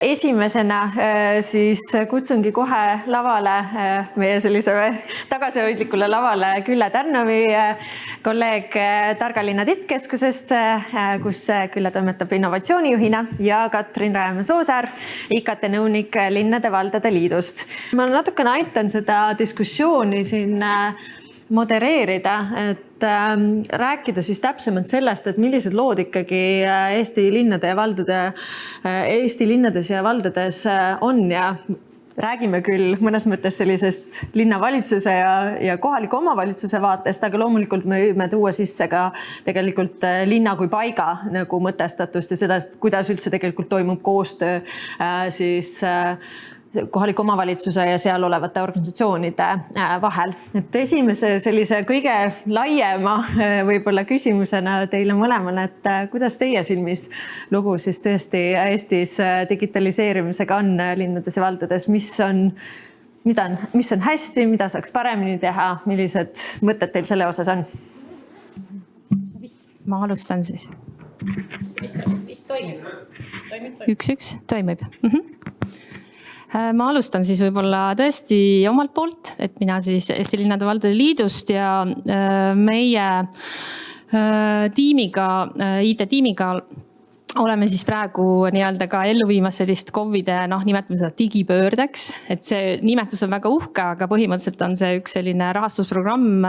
Esimesena siis kutsungi kohe lavale meie sellise tagasihoidlikule lavale Külle Tärnovi, kolleeg Targa linna tippkeskusest, kus Külle toimetab innovatsioonijuhina, ja Katrin Rajamäe-Soosaar, IKT nõunik Linnade Valdade Liidust. Ma natukene aitan seda diskussiooni siin modereerida, et rääkida siis täpsemalt sellest, et millised lood ikkagi Eesti linnades ja valdades on, ja räägime küll mõnes mõttes sellisest linnavalitsuse ja kohaliku omavalitsuse vaatest, aga loomulikult me võime tuua sisse ka tegelikult linna kui paiga nagu mõtestatust ja seda, kuidas üldse tegelikult toimub koostöö siis kohaliku omavalitsuse ja seal olevate organisatsioonide vahel. Et esimese sellise kõige laiema võib-olla küsimusena teile mõlemale, et kuidas teie silmis lugu siis tõesti Eestis digitaliseerimisega on linnades ja valdades, mis on hästi, mida saaks paremini teha, millised mõtted teil selle osas on? Ma alustan siis. Mis toimib? Üks toimib. Ma alustan siis võib-olla tõesti omalt poolt, et mina siis Eesti Linnade Valdade Liidust ja meie tiimiga, IT-tiimiga oleme siis praegu nii-öelda ka ellu viimas sellist COVID-e, nimetame seda digipöördeks, et see nimetus on väga uhke, aga põhimõtteliselt on see üks selline rahastusprogramm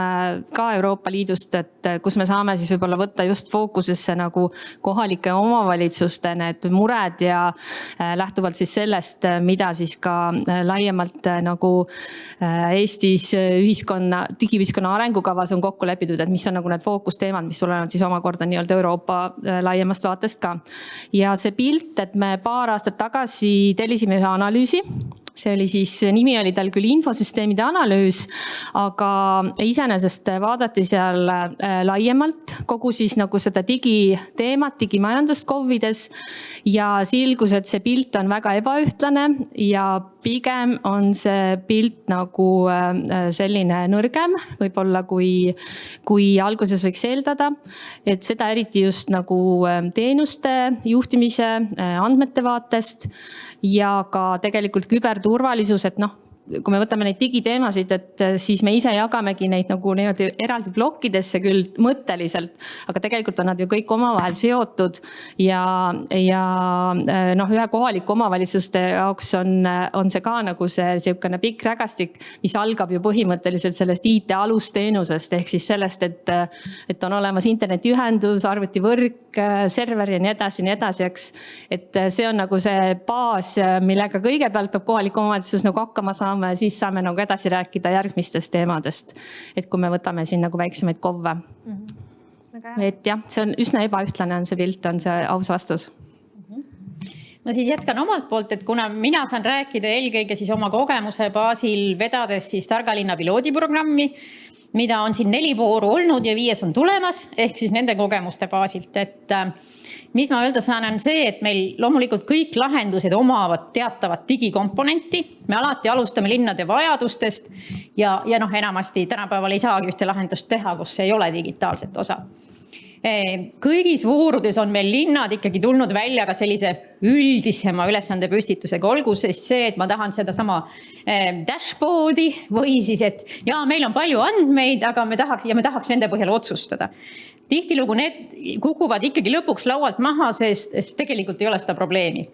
ka Euroopa Liidust, et kus me saame siis võib-olla võtta just fookusesse nagu kohalike omavalitsuste need mured ja lähtuvalt siis sellest, mida siis ka laiemalt nagu Eestis digiühiskonna arengukavas on kokku lepitud, et mis on nagu need fookusteemad, mis tulevad siis omakorda nii-öelda Euroopa laiemast vaatest ka. Ja see pilt, et me paar aastat tagasi tellisime ühe analüüsi, see oli siis, nimi oli tal küll infosüsteemide analüüs, aga iseenesest vaadati seal laiemalt kogu siis nagu seda digiteemat, digimajandust COVID-es ja selgus, et see pilt on väga ebaühtlane ja pigem on see pilt nagu selline nõrgem, võib-olla kui alguses võiks eeldada, et seda eriti just nagu teenuste juhtimise andmete vaatest ja ka tegelikult küberturvalisus, et kui me võtame neid digiteemasid, et siis me ise jagamegi neid nagu eraldi plokkidesse küll mõtteliselt, aga tegelikult on nad ju kõik omavahel seotud ja ühe kohaliku omavalitsuste jaoks on see ka nagu see selline pikk rägastik, mis algab ju põhimõtteliselt sellest IT alusteenusest, ehk siis sellest, et on olemas internetiühendus, arvutivõrk, server ja nii edasi, eks. Et see on nagu see baas, millega kõigepealt peab kohalik omavalitsus nagu hakkama saama, siis saame nagu edasi rääkida järgmistest teemadest, et kui me võtame siin nagu väiksemaid KOV-e. Et jah, see on üsna ebaühtlane on see pilt, on see aus vastus. Ma siis jätkan omalt poolt, et kuna mina saan rääkida eelkõige siis oma kogemuse baasil vedades siis Targa linna piloodiprogrammi, mida on siin 4 vooru olnud ja 5 on tulemas, ehk siis nende kogemuste baasilt, et mis ma öelda saan on see, et meil loomulikult kõik lahendused omavad teatavat digikomponenti. Me alati alustame linnade vajadustest ja enamasti tänapäeval ei saagi ühte lahendust teha, kus ei ole digitaalset osa. Kõigis voorudes on meil linnad ikkagi tulnud välja ka sellise üldisema ülesande püstitusega, olgu siis see, et ma tahan seda sama dashboardi või siis, et meil on palju andmeid, aga me tahaks nende põhjal otsustada. Tihtilugu need kukuvad ikkagi lõpuks laualt maha, sest tegelikult ei ole seda probleemi.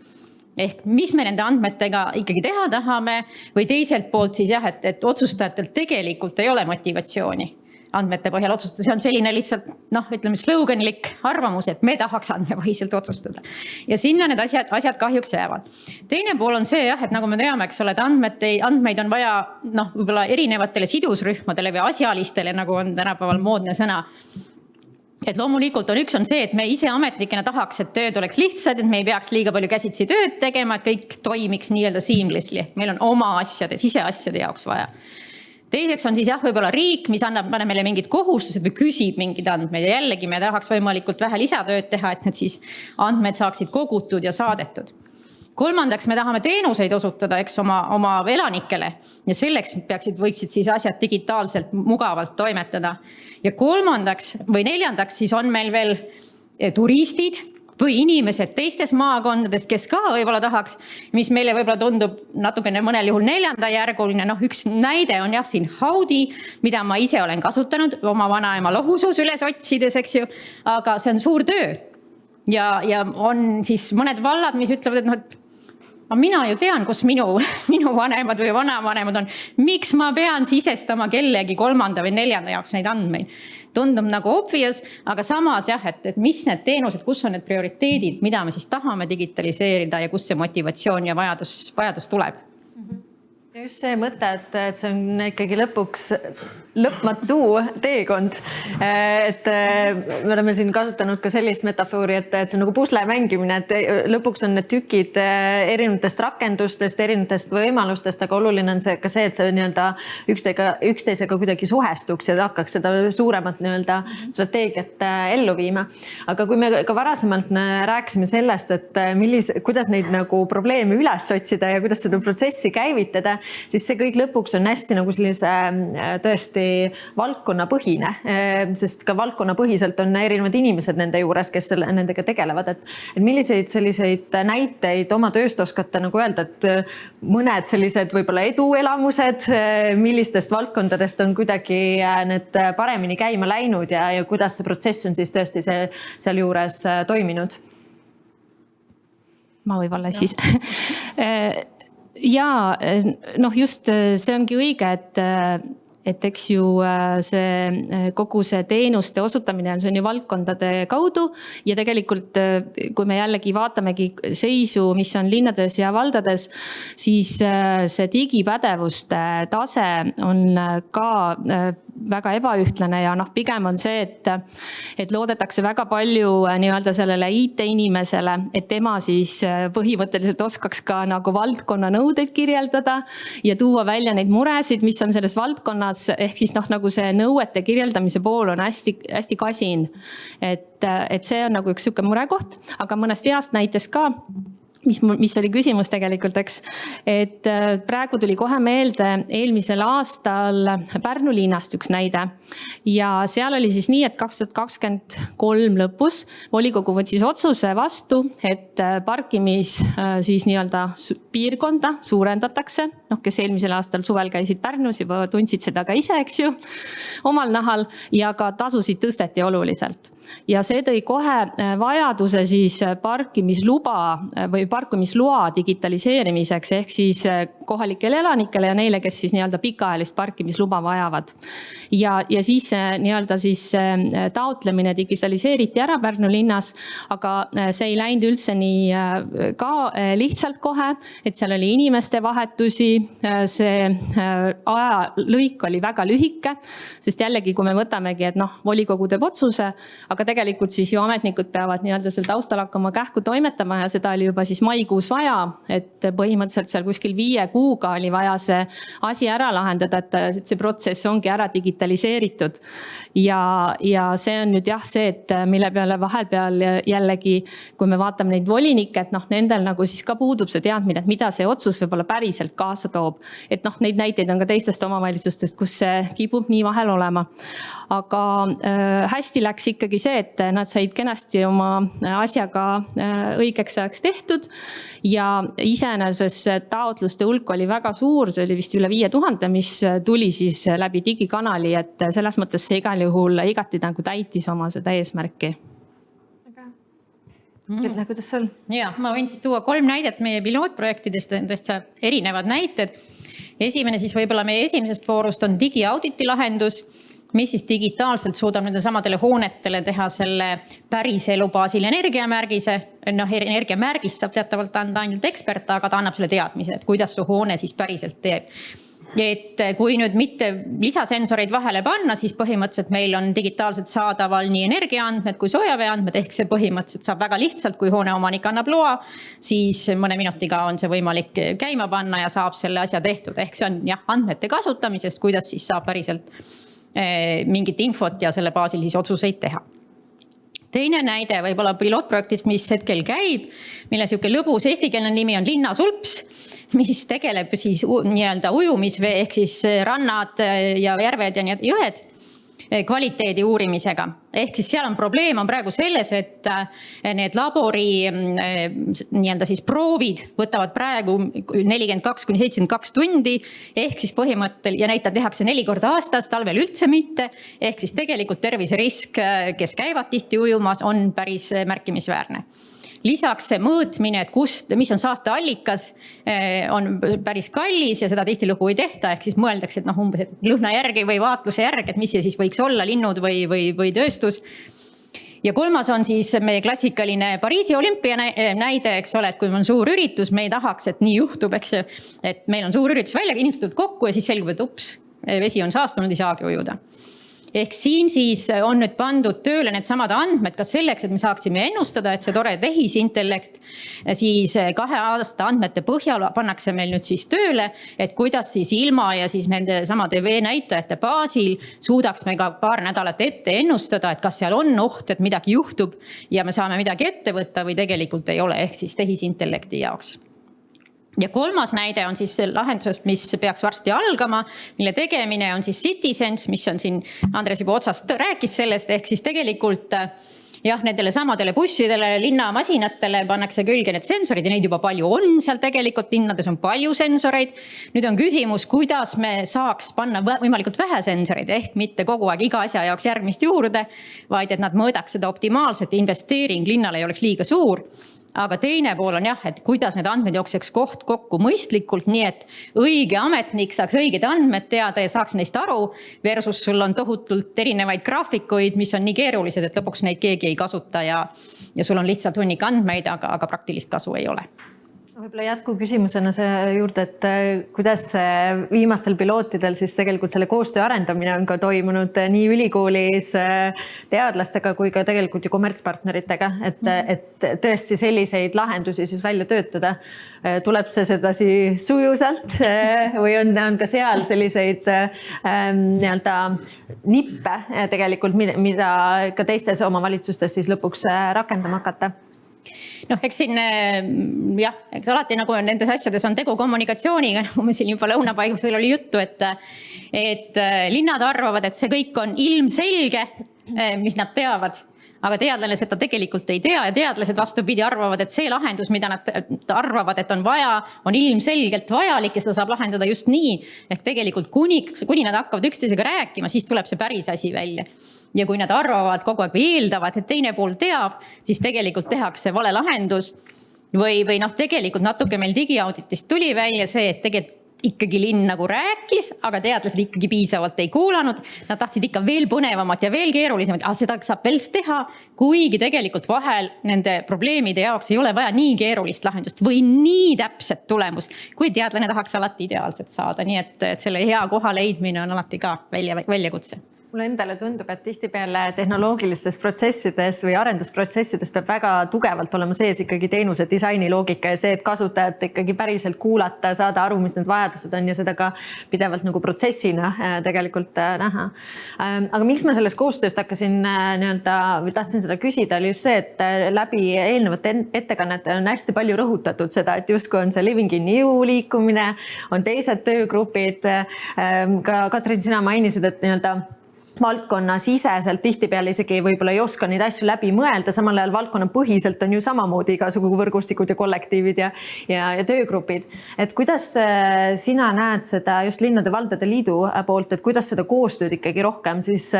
Ehk mis me nende andmetega ikkagi teha tahame või teiselt poolt siis et otsustajatel tegelikult ei ole motivatsiooni andmete põhjal otsustada. See on selline lihtsalt, sloganlik arvamus, et me tahaks andmepõhiselt otsustada. Ja sinna need asjad kahjuks jäävad. Teine pool on see, et nagu me teame, eks ole, et andmeid on vaja võib-olla erinevatele sidusrühmadele või asjalistele, nagu on tänapäeval moodne sõna. Et loomulikult on see, et me ise ametnikena tahaks, et tööd oleks lihtsad, et me ei peaks liiga palju käsitsi tööd tegema, et kõik toimiks nii-öelda seamlessly. Meil on oma siseasjade jaoks vaja. Teiseks on siis võib-olla riik, mis annab meile mingid kohustused või küsib mingid andmeid ja jällegi me tahaks võimalikult vähe lisatööd teha, et need siis andmed saaksid kogutud ja saadetud. Kolmandaks me tahame teenuseid osutada, eks oma elanikele ja selleks võiksid siis asjad digitaalselt mugavalt toimetada. Ja kolmandaks või neljandaks siis on meil veel turistid, või inimesed teistes maakondades, kes ka võib-olla tahaks, mis meile võib-olla tundub natukene mõnel juhul neljandajärguline. Üks näide on jah siin Haudi, mida ma ise olen kasutanud oma vanaema lohusus üles otsides, eks ju, aga see on suur töö. Ja on siis mõned vallad, mis ütlevad, et mina ju tean, kus minu vanemad või vanavanemad on. Miks ma pean sisestama kellegi kolmanda või neljanda jaoks neid andmeid? Tundub nagu obvious, aga samas jah, et mis need teenused, kus on need prioriteedid, mida me siis tahame digitaliseerida ja kus see motivatsioon ja vajadus tuleb. Ja just see mõte, et see on ikkagi lõpuks lõpmatu teekond. Et me oleme siin kasutanud ka sellist metafoori, et see on nagu pusle mängimine, et lõpuks on need tükid erinevatest rakendustest, erinevatest võimalustest, aga oluline on ka see, et see nii-öelda üksteisega kuidagi suhestuks ja hakkaks seda suuremat nii-öelda strateegiat ellu viima. Aga kui me ka varasemalt rääkisime sellest, et kuidas neid nagu probleeme üles otsida ja kuidas seda protsessi käivitada, siis see kõik lõpuks on hästi nagu sellise tõesti valdkonnapõhine, sest ka valdkonnapõhiselt on erinevad inimesed nende juures, kes nendega tegelevad, et milliseid selliseid näiteid oma tööst oskate nagu öelda, et mõned sellised võib-olla eduelamused, millistest valdkondadest on kuidagi need paremini käima läinud ja kuidas see protsess on siis tõesti seal juures toiminud? Ma võib-olla siis. Ja just see ongi õige, et eks ju kogu see teenuste osutamine on see on ju valdkondade kaudu ja tegelikult kui me jällegi vaatamegi seisu, mis on linnades ja valdades, siis see digipädevuste tase on ka väga ebaühtlane ja pigem on see, et loodetakse väga palju nii-öelda sellele IT-inimesele, et tema siis põhimõtteliselt oskaks ka nagu valdkonna nõudeid kirjeldada ja tuua välja neid muresid, mis on selles valdkonnas, ehk siis nagu see nõuete kirjeldamise pool on hästi kasin. Et see on nagu üks selline murekoht, aga mõnest heast näitest ka, mis oli küsimus tegelikult, eks, et praegu tuli kohe meelde eelmisel aastal Pärnu linnast üks näide ja seal oli siis nii, et 2023 lõpus volikogu võttis otsuse vastu, et parkimis siis nii-öelda piirkonda suurendatakse, kes eelmisel aastal suvel käisid Pärnus, juba tundsid seda ka ise, eks ju, omal nahal ja ka tasusid tõsteti oluliselt. Ja see tõi kohe vajaduse siis parkimisluba või parkimisloa digitaliseerimiseks ehk siis kohalikele elanikele ja neile, kes siis nii-öelda pikaajalist parkimisluba vajavad. Ja siis nii-öelda siis taotlemine digitaliseeriti ära Pärnu linnas, aga see ei läinud üldse nii ka lihtsalt kohe, et seal oli inimeste vahetusi, see ajalõik oli väga lühike, sest jällegi, kui me võtamegi, et volikogu teeb otsuse, aga tegelikult siis ju ametnikud peavad nii-öelda seal taustal hakkama kähku toimetama ja seda oli juba siis maikuus vaja, et põhimõtteliselt seal kuskil 5 kuuga oli vaja see asi ära lahendada, et see protsess ongi ära digitaliseeritud. Ja see on nüüd jah see, et mille peale vahepeal jällegi, kui me vaatame neid volinikke, et nendel nagu siis ka puudub see teadmine, et mida see otsus võib-olla päriselt kaasa toob. Et neid näiteid on ka teistest omavalitsustest, kus see kipub nii vahel olema. Aga hästi läks ikkagi see, et nad said kenasti oma asjaga õigeks ajaks tehtud ja iseenesest taotluste hulk oli väga suur, see oli vist üle 5000, mis tuli siis läbi digikanali, et selles mõttes see igal juhul igati nagu täitis oma seda eesmärki. Ütle, kuidas sul? Ja, ma võin siis tuua 3 näidet meie pilootprojektidest, tõesti erinevad näited. Esimene siis võib-olla meie esimesest voorust on digiauditi lahendus, mis siis digitaalselt suudab nende samadele hoonetele teha selle päris elu baasil energiamärgise. Energiamärgist saab teatavalt anda ainult ekspert, aga ta annab selle teadmise, et kuidas su hoone siis päriselt teeb. Et kui nüüd mitte lisasensoreid vahele panna, siis põhimõtteliselt meil on digitaalselt saadaval nii energiaandmed kui soojaveeandmed, ehk see põhimõtteliselt saab väga lihtsalt, kui hooneomanik annab loa, siis mõne minutiga on see võimalik käima panna ja saab selle asja tehtud. Ehk see on andmete kasutamisest, kuidas siis saab päriselt mingit infot ja selle baasil siis otsuseid teha. Teine näide võib-olla pilootprojektist, mis hetkel käib, mille siuke lõbus eestikeelne nimi on Linnasulps, mis tegeleb siis nii-öelda ujumisvee ehk siis rannad ja järved ja jõed. kvaliteedi uurimisega. Ehk siis seal on probleem on praegu selles, et need labori nii-öelda siis proovid võtavad praegu 42–72 tundi, ehk siis põhimõttel ja neid tehakse 4 korda aastas, talvel üldse mitte, ehk siis tegelikult terviserisk, kes käivad tihti ujumas, on päris märkimisväärne. Lisaks see mõõtmine, et mis on saasteallikas, on päris kallis ja seda tihtilugu ei tehta, ehk siis mõeldakse, et umbes lõhna järgi või vaatluse järgi, et mis see siis võiks olla, linnud või tööstus. Ja kolmas on siis meie klassikaline Pariisi olümpia näide, eks ole, et kui on suur üritus, me ei tahaks, et nii juhtub, eks ju, et meil on suur üritus välja, inimesed kokku ja siis selgub, et ups, vesi on saastunud, ei saagi ujuda. Ehk siin siis on nüüd pandud tööle need samad andmed, kas selleks, et me saaksime ennustada, et see tore tehisintellekt siis 2 aasta andmete põhjal pannakse meil nüüd siis tööle, et kuidas siis ilma ja siis nende samade V-näitajate baasil suudaks me ka paar nädalat ette ennustada, et kas seal on oht, et midagi juhtub ja me saame midagi ette võtta või tegelikult ei ole, ehk siis tehisintellekti jaoks. Ja kolmas näide on siis lahendusest, mis peaks varsti algama, mille tegemine on siis Citizens, mis on siin, Andres juba otsast rääkis sellest, ehk siis tegelikult jah, nendele samadele bussidele, linnamasinatele pannakse külge need sensorid ja neid juba palju on seal tegelikult, linnades on palju sensoreid. Nüüd on küsimus, kuidas me saaks panna võimalikult vähe sensoreid, ehk mitte kogu aeg iga asja jaoks järgmist juurde, vaid et nad mõõdaks seda optimaalset investeering linnale ei oleks liiga suur. Aga teine pool on jah, et kuidas need andmed jookseks kokku mõistlikult, nii et õige ametnik saaks õiged andmed teada ja saaks neist aru, versus sul on tohutult erinevaid graafikuid, mis on nii keerulised, et lõpuks neid keegi ei kasuta ja sul on lihtsalt hunnik andmeid, aga praktilist kasu ei ole. Võib-olla jätku küsimusena see juurde, et kuidas viimastel pilootidel siis tegelikult selle koostöö arendamine on ka toimunud nii ülikoolis teadlastega kui ka tegelikult ju kommertspartneritega, et tõesti selliseid lahendusi siis välja töötada. Tuleb see sedasi sujusalt või on ka seal selliseid nii-öelda nippe tegelikult, mida ka teistes omavalitsustes siis lõpuks rakendama hakata? Eks siin jah, eks alati nagu nendes asjades on tegu kommunikatsiooniga, nagu me siin juba lõunapaigus veel oli juttu, et linnad arvavad, et see kõik on ilmselge, mis nad teavad, aga teadlased seda tegelikult ei tea ja teadlased vastupidi arvavad, et see lahendus, mida nad arvavad, et on vaja, on ilmselgelt vajalik ja seda saab lahendada just nii, ehk tegelikult kuni nad hakkavad üksteisega rääkima, siis tuleb see päris asi välja. Ja kui nad arvavad kogu aeg või eeldavad, et teine pool teab, siis tegelikult tehakse vale lahendus või tegelikult natuke meil digiauditist tuli välja see, et tegelikult ikkagi linn nagu rääkis, aga teadlased ikkagi piisavalt ei kuulanud. Nad tahtsid ikka veel põnevamat ja veel keerulisemat, seda saab veel teha, kuigi tegelikult vahel nende probleemide jaoks ei ole vaja nii keerulist lahendust või nii täpset tulemust, kui teadlane tahaks alati ideaalselt saada. Nii et selle hea koha leidmine on alati ka väljakutse. Mulle endale tundub, et tihtipeale tehnoloogilistes protsessides või arendusprotsessides peab väga tugevalt olema sees ikkagi teenuse disaini loogika ja see, et kasutajat ikkagi päriselt kuulata, saada aru, mis need vajadused on ja seda ka pidevalt nagu protsessina tegelikult näha. Aga miks ma sellest koostööst hakkasin tahtsin seda küsida, oli just see, et läbi eelnevate ettekannete on hästi palju rõhutatud seda, et justkui on see Living in You liikumine, on teised töögrupid. Ka Katrin, sina mainisid, et valdkonna siseselt tihtipeale isegi võib-olla ei oska neid asju läbi mõelda, samal ajal valdkonna põhiselt on ju samamoodi igasugu võrgustikud ja kollektiivid ja töögrupid. Et kuidas sina näed seda just Linnade Valdade Liidu poolt, et kuidas seda koostööd ikkagi rohkem siis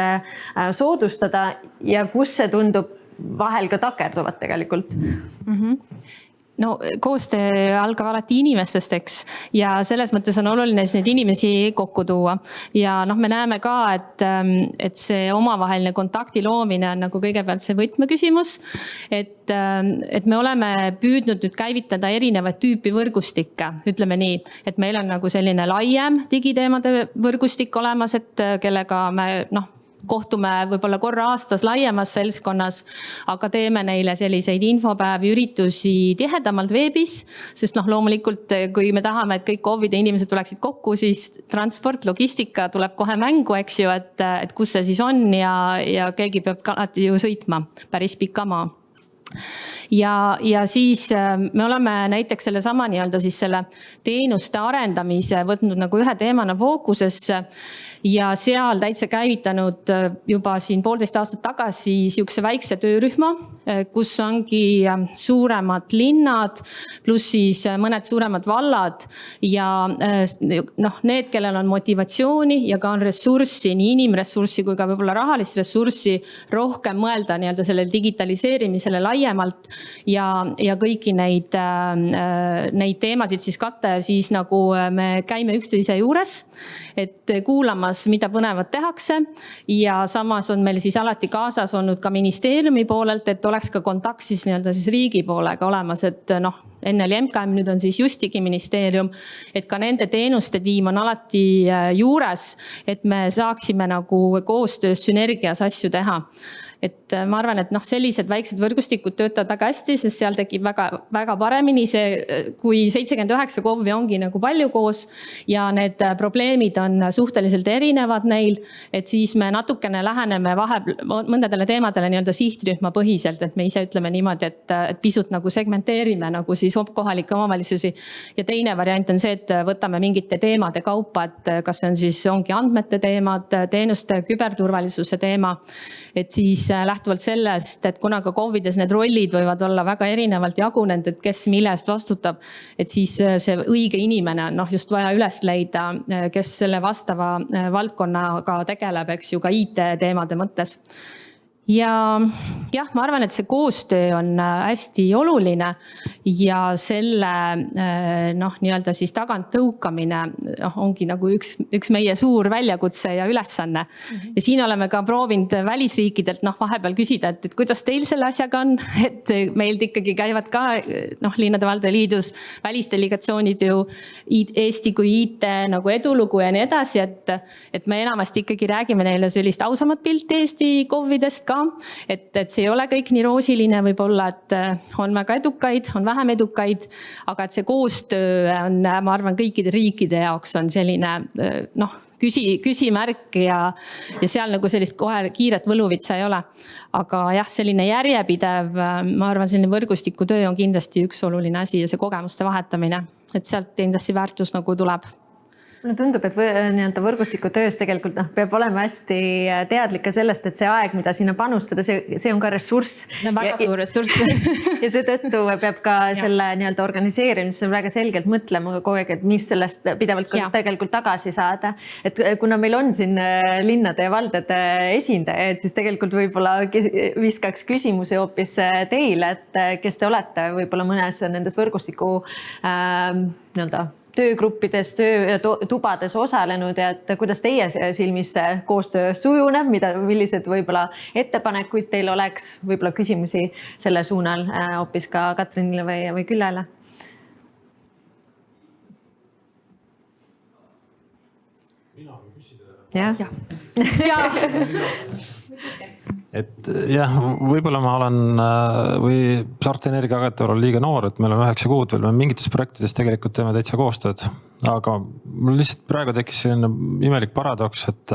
soodustada ja kus see tundub vahel ka takerduvat tegelikult? No koostöö algab alati inimestest, eks, ja selles mõttes on oluline neid inimesi kokku tuua. Ja me näeme ka, et see omavaheline kontakti loomine on nagu kõigepealt see võtmeküsimus, et me oleme püüdnud nüüd käivitada erinevaid tüüpi võrgustikke, ütleme nii, et meil on nagu selline laiem digiteemade võrgustik olemas, et kellega me kohtume võib-olla korra aastas laiemas seltskonnas, aga teeme neile selliseid infopäevi, üritusi tihedamalt veebis, sest loomulikult, kui me tahame, et kõik KOV-ide inimesed tuleksid kokku, siis transport, logistika tuleb kohe mängu, eks ju, et kus see siis on ja keegi peab alati ju sõitma päris pika maa. ja siis me oleme näiteks sellesama nii-öelda siis selle teenuste arendamise võtnud nagu ühe teemana fookusesse ja seal täitsa käivitanud juba siin 1,5 aastat tagasi niisuguse väikse töörühma, kus ongi suuremad linnad pluss siis mõned suuremad vallad ja need, kellel on motivatsiooni ja ka on ressurssi, nii inimressurssi kui ka võib-olla rahalist ressurssi rohkem mõelda nii-öelda sellele digitaliseerimisele laiemalt ja kõiki neid teemasid siis katta ja siis nagu me käime üksteise juures, et kuulamas, mida põnevat tehakse ja samas on meil siis alati kaasas olnud ka ministeeriumi poolelt, et oleks ka kontakt siis nii-öelda siis riigi poolega olemas, et enne oli MKM, nüüd on siis Justigi ministeerium, et ka nende teenuste tiim on alati juures, et me saaksime nagu koostöös sünergias asju teha. Et ma arvan, et sellised väiksed võrgustikud töötavad väga hästi, sest seal tekib väga paremini see, kui 79 KOV-i ongi nagu palju koos ja need probleemid on suhteliselt erinevad neil, et siis me natukene läheneme mõndadele teemadele nii-öelda sihtrühma põhiselt, et me ise ütleme niimoodi, et pisut nagu segmenteerime nagu siis kohalikke omavalitsusi ja teine variant on see, et võtame mingite teemade kaupa, et kas see on siis ongi andmete teemad, teenuste küberturvalisuse teema, et siis lähtuvalt sellest, et kuna ka KOV-ides need rollid võivad olla väga erinevalt jagunenud, et kes mille eest vastutab, et siis see õige inimene on just vaja üles leida, kes selle vastava valdkonnaga tegeleb, eks ju, ka IT teemade mõttes. Ja jah, ma arvan, et see koostöö on hästi oluline ja selle nii-öelda siis tagant tõukamine ongi nagu üks meie suur väljakutse ja ülesanne. Ja siin oleme ka proovinud välisriikidelt vahepeal küsida, et kuidas teil selle asjaga on, et meilt ikkagi käivad ka Linnade Valdade Liidus välisdelegatsioonid ju Eesti kui IT nagu edulugu ja nii edasi, et me enamasti ikkagi räägime neile sellist ausamat pilti Eesti KOV-idest ka, et see ei ole kõik nii roosiline, võib-olla, et on väga edukaid, on vähem edukaid, aga et see koostöö on, ma arvan, kõikide riikide jaoks on selline küsimärk ja seal nagu sellist kohe kiiret võluvitsa ei ole. Aga jah, selline järjepidev, ma arvan, selline võrgustiku töö on kindlasti üks oluline asi ja see kogemuste vahetamine, et sealt kindlasti väärtus nagu tuleb. Mulle tundub, et nii-öelda võrgustiku töös tegelikult peab olema hästi teadlik ka sellest, et see aeg, mida sinna panustada, see on ka ressurss. See on väga suur ressurss. Ja seetõttu peab ka selle nii-öelda organiseerimisel väga selgelt mõtlema kogu aeg, et mis sellest pidevalt tegelikult tagasi saada. Et kuna meil on siin linnade ja valdade esindajaid, siis tegelikult võib-olla viskaks küsimuse hoopis teile, et kes te olete võib-olla mõnes nendes võrgustiku nii-öelda töögruppides, töötubades osalenud ja et kuidas teie silmis see koostöö sujuneb, millised võib-olla ettepanekuid teil oleks, võib-olla küsimusi selle suunal hoopis ka Katrinile või Küllele? Mina võin küsida. Jah. Et jah, võib-olla ma olen või Saarte Energiaagentuur on liiga noor, et meil on 9 kuud veel, me mingites projektides tegelikult teeme täitsa koostööd, aga mul lihtsalt praegu tekkis selline imelik paradoks, et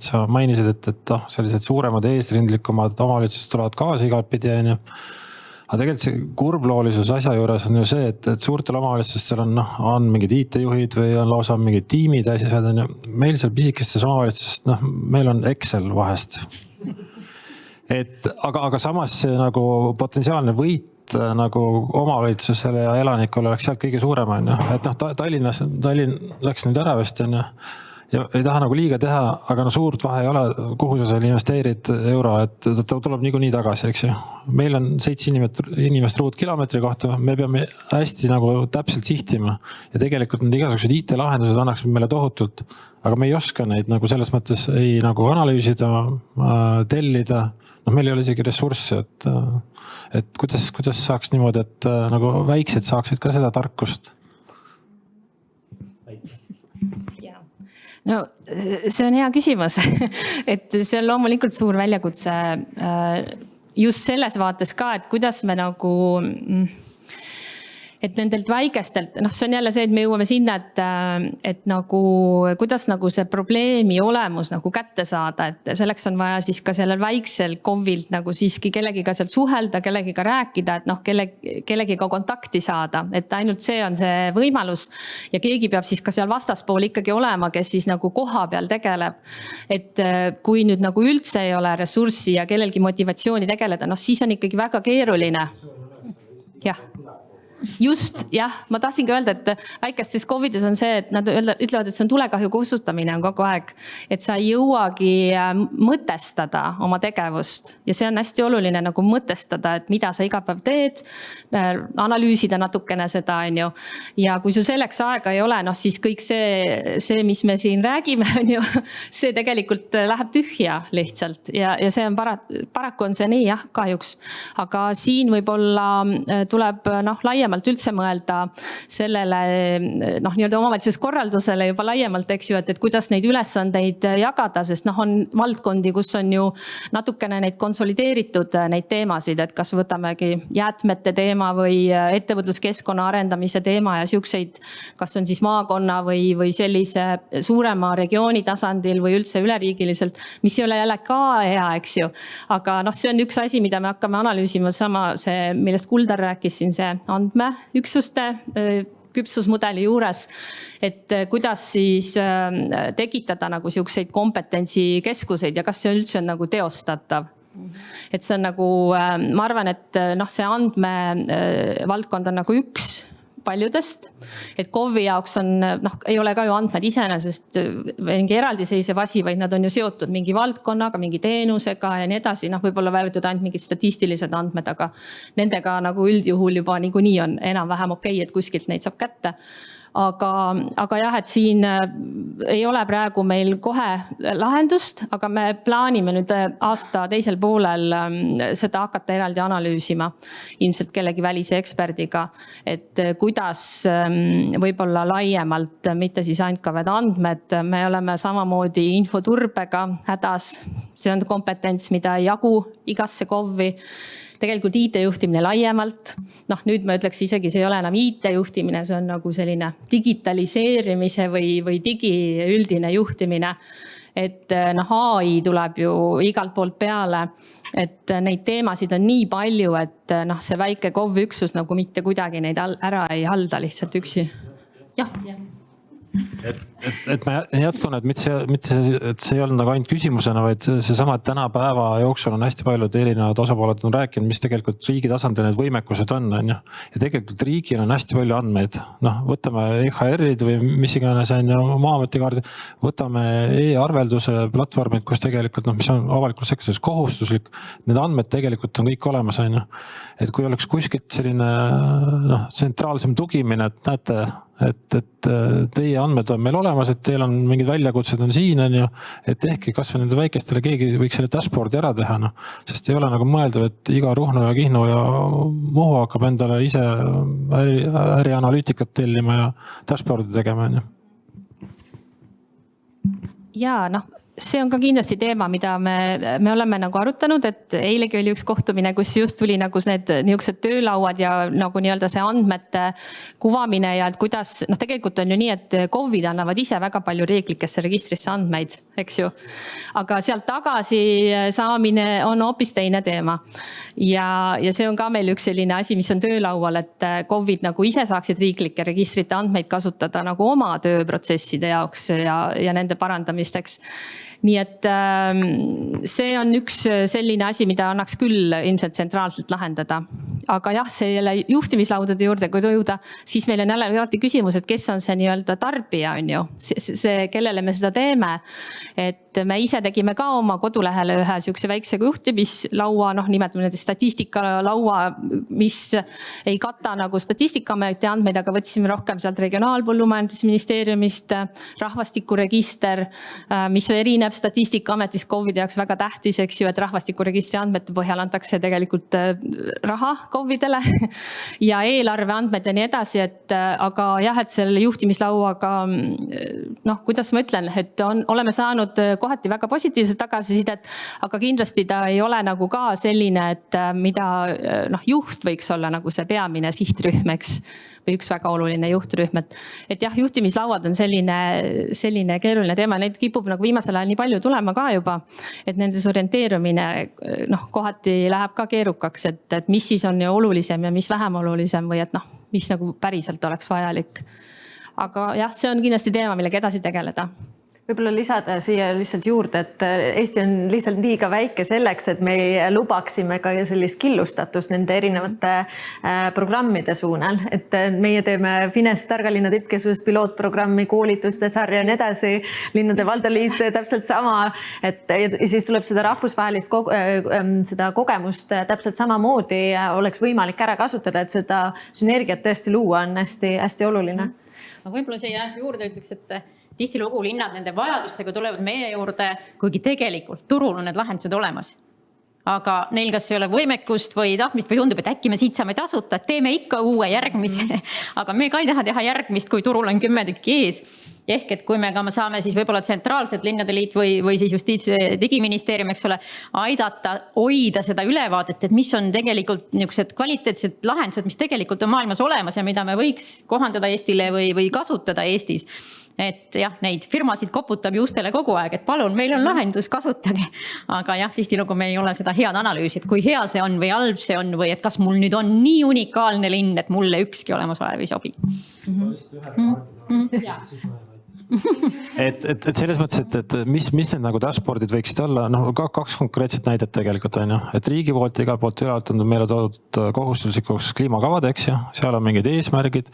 sa mainisid, et sellised suuremad eesrindlikumad omavalitsused tulevad kaasa igalt pidi, aga tegelikult see kurbloolisus asja juures on ju see, et suurtel omavalitsustel on mingid IT-juhid või on lausa mingid tiimid ja asjad. Meil seal pisikestes omavalitsusest, meil on Excel vahest. Aga samas see nagu potentsiaalne võit nagu omavalitsusele ja elanikule oleks sealt kõige suurem. Et Tallinn läks nüüd ära vist ja ei taha nagu liiga teha, aga suurt vahe ei ole, kuhu sa seal investeerid euro, et ta tuleb niikuinii tagasi, eks ju. Meil on 7 inimest ruutkilomeetri kohta, me peame hästi nagu täpselt sihtima ja tegelikult need igasugused IT-lahendused annaks meile tohutult, aga me ei oska neid nagu selles mõttes ei nagu analüüsida, tellida. Meil ei ole isegi ressurssi, et kuidas saaks niimoodi, et nagu väiksed saaksid ka seda tarkust? No see on hea küsimus, et see on loomulikult suur väljakutse just selles vaates ka, et kuidas me nagu et nendelt väikestelt, see on jälle see, et me jõuame sinna, et nagu, kuidas nagu see probleemi olemus nagu kätte saada, et selleks on vaja siis ka sellel väiksel KOV-ilt nagu siiski kellegiga sealt suhelda, kellegiga rääkida, et kellegiga kontakti saada, et ainult see on see võimalus ja keegi peab siis ka seal vastaspool ikkagi olema, kes siis nagu koha peal tegeleb. Et kui nüüd nagu üldse ei ole ressurssi ja kellelgi motivatsiooni tegeleda, siis on ikkagi väga keeruline. Jah. Just, jah, ma tahtsingi öelda, et väikestes KOV-ides on see, et nad ütlevad, et see on tulekahju kustutamine on kogu aeg, et sa ei jõuagi mõtestada oma tegevust ja see on hästi oluline nagu mõtestada, et mida sa iga päev teed, analüüsida natukene seda, on ju. Ja kui sul selleks aega ei ole, siis kõik see, mis me siin räägime, on ju, see tegelikult läheb tühja lihtsalt ja see on paraku on see nii, jah, kahjuks. Aga siin võib-olla tuleb laiemalt üldse mõelda sellele nii-öelda omavalitsuskorraldusele juba laiemalt, eks ju, et kuidas neid ülesandeid jagada, sest on valdkondi, kus on ju natukene neid konsolideeritud neid teemasid, et kas võtamegi jäätmete teema või ettevõtluskeskkonna arendamise teema ja siukseid, kas on siis maakonna või sellise suurema regiooni tasandil või üldse üleriigiliselt, mis ei ole jälle ka hea, eks ju. Aga see on üks asi, mida me hakkame analüüsima, sama see, millest Kuldar rääkis siin, see üksuste küpsusmudeli juures, et kuidas siis tekitada nagu siukseid kompetentsikeskuseid ja kas see üldse on nagu teostatav. Et see on nagu, ma arvan, et see andmevaldkond on nagu üks paljudest, et KOV-i jaoks on, ei ole ka ju andmed iseenesest mingi eraldiseisev asi, vaid nad on ju seotud mingi valdkonnaga, mingi teenusega ja nii edasi, võib-olla väärtud ainult mingid statistilised andmed, aga nendega nagu üldjuhul juba niikuinii on enam-vähem okei, et kuskilt neid saab kätte. Aga jah, et siin ei ole praegu meil kohe lahendust, aga me plaanime nüüd aasta teisel poolel seda hakata eraldi analüüsima ilmselt kellegi välise eksperdiga, et kuidas võib-olla laiemalt, mitte siis ainult ka veel andmed, me oleme samamoodi infoturbega hädas, see on kompetents, mida ei jagu igasse KOV-i. Tegelikult IT-juhtimine laiemalt, nüüd ma ütleks isegi, see ei ole enam IT-juhtimine, see on nagu selline digitaliseerimise või digi üldine juhtimine. Et AI tuleb ju igalt poolt peale, et neid teemasid on nii palju, et see väike KOV-üksus nagu mitte kuidagi neid ära ei halda lihtsalt üksi. Jah. Et ma jätkun, et see ei olnud nagu ainult küsimusena, vaid seesama, et tänapäeva jooksul on hästi paljud erinevad osapooled on rääkinud, mis tegelikult riigi tasandil need võimekused on. Ja tegelikult riigil on hästi palju andmeid. Võtame EHR-id või mis iganes on Maa-ametikaardid, võtame e-arvelduse platvormid, kus tegelikult, mis on avalikus sektoris kohustuslik, need andmed tegelikult on kõik olemas. Et kui oleks kuskilt selline tsentraalsem tugimine, et näete, et teie andmed on meil olemas, et teil on mingid väljakutsed on siin, et tehke kas või nende väikestele keegi võiks selle dashboardi ära teha, sest ei ole nagu mõeldav, et iga Ruhnu ja Kihnu ja Muhu hakkab endale ise ärianalüütikat tellima ja dashboardi tegema. Ja see on ka kindlasti teema, mida me oleme nagu arutanud, et eilegi oli üks kohtumine, kus just tuli nagu need niisugused töölauad ja nagu nii-öelda see andmete kuvamine ja et kuidas, tegelikult on ju nii, et KOV-id annavad ise väga palju riiklikesse registrisse andmeid, eks ju. Aga sealt tagasi saamine on hoopis teine teema. Ja see on ka meil üks selline asi, mis on töölaual, et KOV-id nagu ise saaksid riiklike registrite andmeid kasutada nagu oma tööprotsesside jaoks ja nende parandamisteks. Nii et see on üks selline asi, mida annaks küll ilmselt tsentraalselt lahendada. Aga jah, selle juhtimislaudade juurde, kui jõuda, siis meil on jälle alati küsimus, et kes on see nii-öelda tarbija, on ju, see, kellele me seda teeme. Et me ise tegime ka oma kodulehele ühe siukse väikse juhtimislaua, nimetame need statistikalaua, mis ei kata nagu Statistikaameti andmeid, aga võtsime rohkem sealt Regionaalpõllumajandusministeeriumist, rahvastikuregister, mis erineb jääb Statistikaametis KOV-ide jaoks väga tähtis, eks ju, et rahvastikuregistri andmete põhjal antakse tegelikult raha KOV-idele ja eelarve andmed ja nii edasi, et aga jah, et selle juhtimislauaga, noh, kuidas ma ütlen, et oleme saanud kohati väga positiivset tagasisidet, aga kindlasti ta ei ole nagu ka selline, et mida juht võiks olla nagu see peamine sihtrühm, eks, või üks väga oluline juhtrühm, et jah, juhtimislauad on selline keeruline teema, neid kipub nagu viimasel ajal nii palju tulema ka juba, et nendes orienteerumine kohati läheb ka keerukaks, et mis siis on ju olulisem ja mis vähem olulisem või et mis nagu päriselt oleks vajalik. Aga jah, see on kindlasti teema, millega edasi tegeleda. Võib-olla lisada siia lihtsalt juurde, et Eesti on lihtsalt liiga väike selleks, et me lubaksime ka sellist killustatust nende erinevate programmide suunal. Et meie teeme Fines Targalinna tippkeskus pilootprogrammi, koolituste sarja ja nii edasi, linnade valdaliit täpselt sama, et ja siis tuleb seda rahvusvahelist seda kogemust täpselt samamoodi oleks võimalik ära kasutada, et seda sünergiat tõesti luua on hästi oluline. Ma võib-olla siia juurde ütleks, et tihtilugu linnad nende vajadustega tulevad meie juurde, kuigi tegelikult turul on need lahendused olemas. Aga neil kas ei ole võimekust või tahtmist või tundub, et äkki me siit saame tasuta, et teeme ikka uue järgmise. Aga me ka ei taha teha järgmist, kui turul on 10 tükki ees. Ehk et kui me ka saame siis võib-olla tsentraalselt linnade liit või siis Justiits- ja Digiministeerium, eks ole, aidata hoida seda ülevaadet, et mis on tegelikult niisugused kvaliteetsed lahendused, mis tegelikult on maailmas olemas ja mida me võiks kohandada Eestile või kasutada Eestis. Et jah, neid firmasid koputab justele kogu aeg, et palun, meil on lahendus, kasutage. Aga jah, tihtilugu me ei ole seda head analüüsi, et kui hea see on või halb see on või et kas mul nüüd on nii unikaalne linn, et mulle ükski olemasolev ei sobi. Et selles mõttes, et mis need nagu dashboardid võiksid olla, kaks konkreetset näidet tegelikult on ju, et riigi poolt ja igal poolt ülealt on meile toodud kohustuslikuks kliimakavad, eks ju, seal on mingid eesmärgid,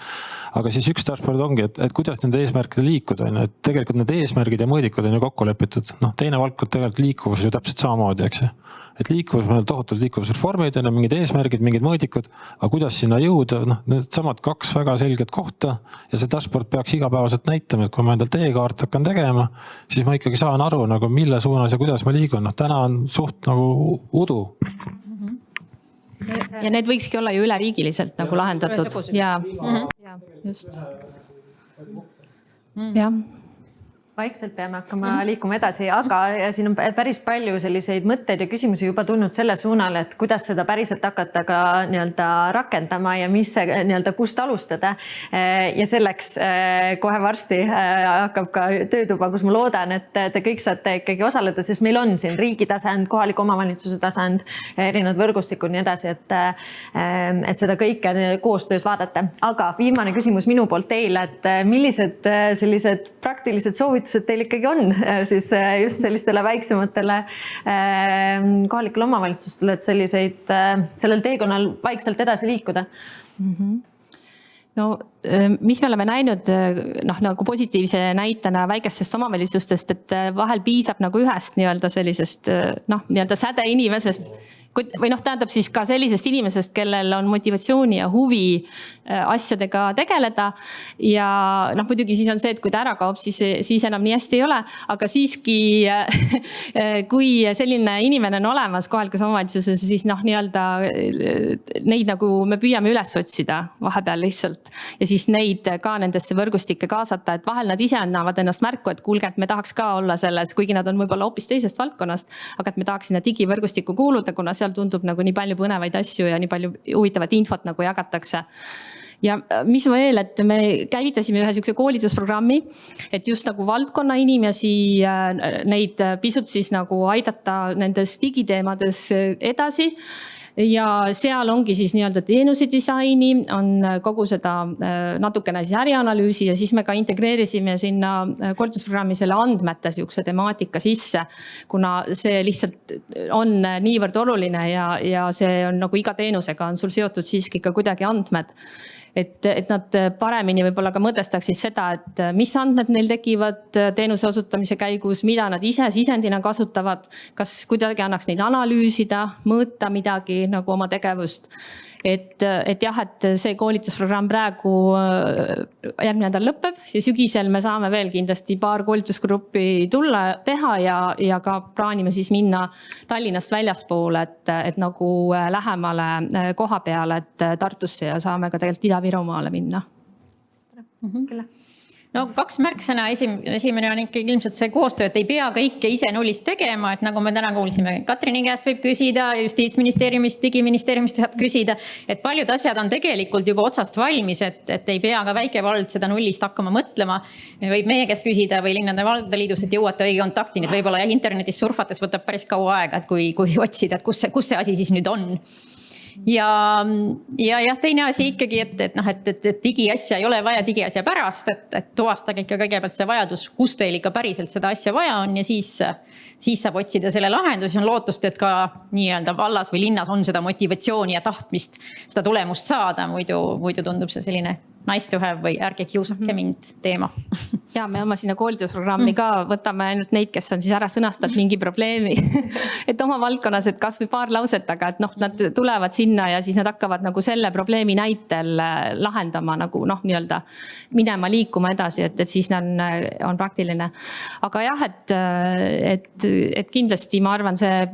aga siis üks dashboard ongi, et kuidas nende eesmärkide liikuda on ju, et tegelikult need eesmärgid ja mõõdikud on ju kokku lepitud, teine valdkond tegelikult liikuvus ju täpselt samamoodi, eks ju. Et liikuvus, meil on tohutult liikuvusreformid, on mingid eesmärgid, mingid mõõdikud, aga kuidas sinna jõuda, need samad kaks väga selget kohta ja see dashboard peaks igapäevaselt näitama, et kui ma endal teekaart hakkan tegema, siis ma ikkagi saan aru, nagu mille suunas ja kuidas ma liigun. Täna on suht nagu udu. Ja need võikski olla ju üleriigiliselt nagu lahendatud. Ja just. Jah. Vaikselt peame hakkama liikuma edasi, aga siin on päris palju selliseid mõtteid ja küsimusi juba tulnud selle suunal, et kuidas seda päriselt hakata ka nii-öelda rakendama ja mis see nii-öelda kust alustada. Ja selleks kohe varsti hakkab ka töötuba, kus ma loodan, et te kõik saate ikkagi osaleda, sest meil on siin riigi tasand, kohaliku omavalitsuse tasand, erinevad võrgustikud nii edasi, et seda kõike koostöös vaadata. Aga viimane küsimus minu poolt teile, et millised sellised praktilised soovitused teil ikkagi on siis just sellistele väiksematele kohalikele omavalitsustele, et sellel teekonnal vaikselt edasi liikuda? No, mis me oleme näinud nagu positiivse näitena väikestest omavalitsustest, et vahel piisab nagu ühest nii-öelda sellisest nii-öelda säde inimesest, või tähendab siis ka sellisest inimesest, kellel on motivatsiooni ja huvi asjadega tegeleda. Ja muidugi siis on see, et kui ta ära kaob, siis enam nii hästi ei ole, aga siiski kui selline inimene on olemas kohalikus omavalitsuses, siis nii-öelda neid nagu me püüame üles otsida vahepeal lihtsalt ja siis neid ka nendesse võrgustikke kaasata, et vahel nad ise annavad ennast märku, et kuulge, et me tahaks ka olla selles, kuigi nad on võib-olla hoopis teisest valdkonnast, aga et me tahaks sinna digivõrgustikku kuuluda, kuna seal tundub nagu nii palju põnevaid asju ja nii palju huvitavat infot nagu jagatakse. Ja mis veel, et me käivitasime ühe sellise koolitusprogrammi, et just nagu valdkonna inimesi neid pisut siis nagu aidata nendes digiteemades edasi. Ja seal ongi siis nii-öelda teenuse disaini, on kogu seda natukene siis ärianalüüsi ja siis me ka integreerisime sinna koolitusprogrammi selle andmete siukse temaatika sisse, kuna see lihtsalt on niivõrd oluline ja see on nagu iga teenusega on sul seotud siiski ka kuidagi andmed. Et nad paremini võib-olla ka mõtestaksid seda, et mis andmed neil tekivad teenuse osutamise käigus, mida nad ise sisendina kasutavad, kas kuidagi annaks neid analüüsida, mõõta midagi nagu oma tegevust. et jah, et see koolitusprogramm praegu järgmine nädal lõpeb ja sügisel me saame veel kindlasti paar koolitusgruppi tulla teha ja ka plaanime siis minna Tallinnast väljaspoole, et nagu lähemale koha peale, et Tartusse ja saame ka tegelikult Ida-Virumaale minna. No 2 märksõna, esimene on ikkagi ilmselt see koostöö, et ei pea kõike ise nullist tegema, et nagu me täna kuulsime, Katrini käest võib küsida, Justiitsministeeriumist, Digiministeeriumist saab küsida, et paljud asjad on tegelikult juba otsast valmis, et ei pea ka väike vald seda nullist hakkama mõtlema. Võib meie käest küsida või Linnade ja Valdade Liidus, et jõuate õige kontaktini, et võib-olla internetis surfates võtab päris kaua aega, et kui otsida, et kus see asi siis nüüd on. Ja teine asi ikkagi, et digiasja ei ole vaja digiasja pärast, et tuvastage ikka kõigepealt see vajadus, kus teil ikka päriselt seda asja vaja on ja siis saab otsida selle lahendusi. On lootust, et ka nii-öelda vallas või linnas on seda motivatsiooni ja tahtmist seda tulemust saada, muidu tundub see selline nice to have või ärge kiusake mind teema. Ja me oma sinna koolitusprogrammi ka võtame ainult neid, kes on siis ära sõnastanud mingi probleemi. Et oma valdkonnas, et kas või paar lauset, aga et nad tulevad sinna ja siis nad hakkavad nagu selle probleemi näitel lahendama nagu nii-öelda minema liikuma edasi, et siis on praktiline. Aga jah, et kindlasti ma arvan, see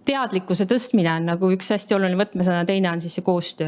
teadlikkuse tõstmine on nagu üks hästi oluline võtmesõna, teine on siis see koostöö.